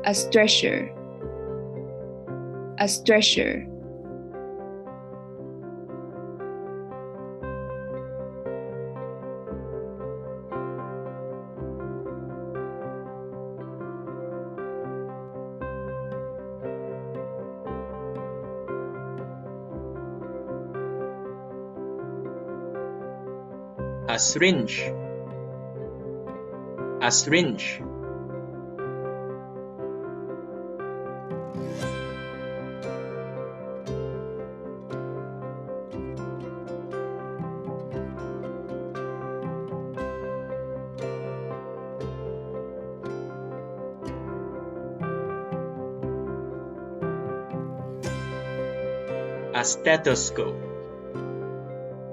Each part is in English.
A stretcher. A stretcher. A syringe. A syringe. A stethoscope.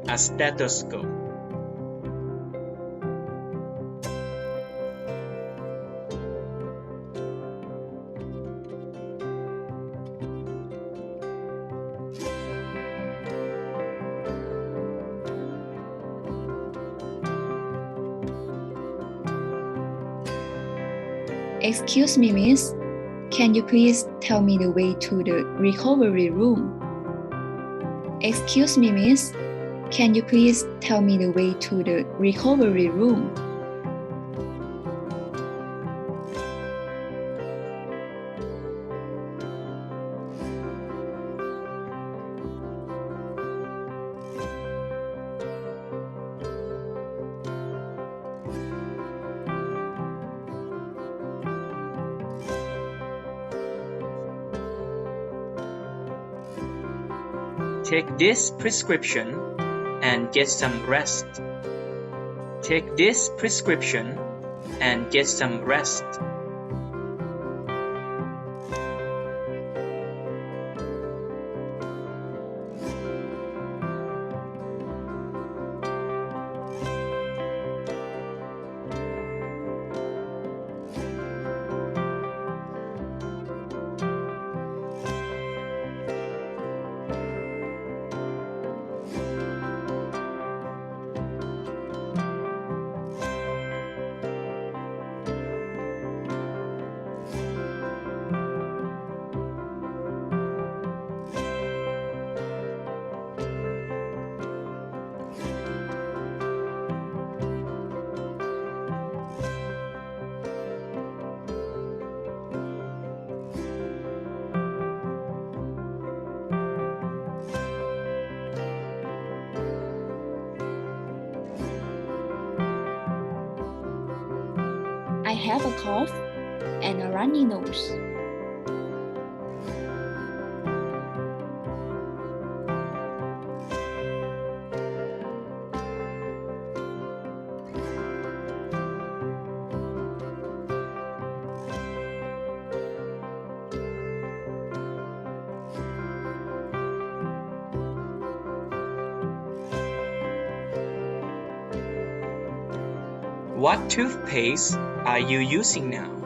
A stethoscope. Excuse me, miss. Can you please tell me the way to the recovery room? Excuse me, miss. Can you please tell me the way to the recovery room? Take this prescription and get some rest. Take this prescription and get some rest. I have a cough and a runny nose. What toothpaste are you using now?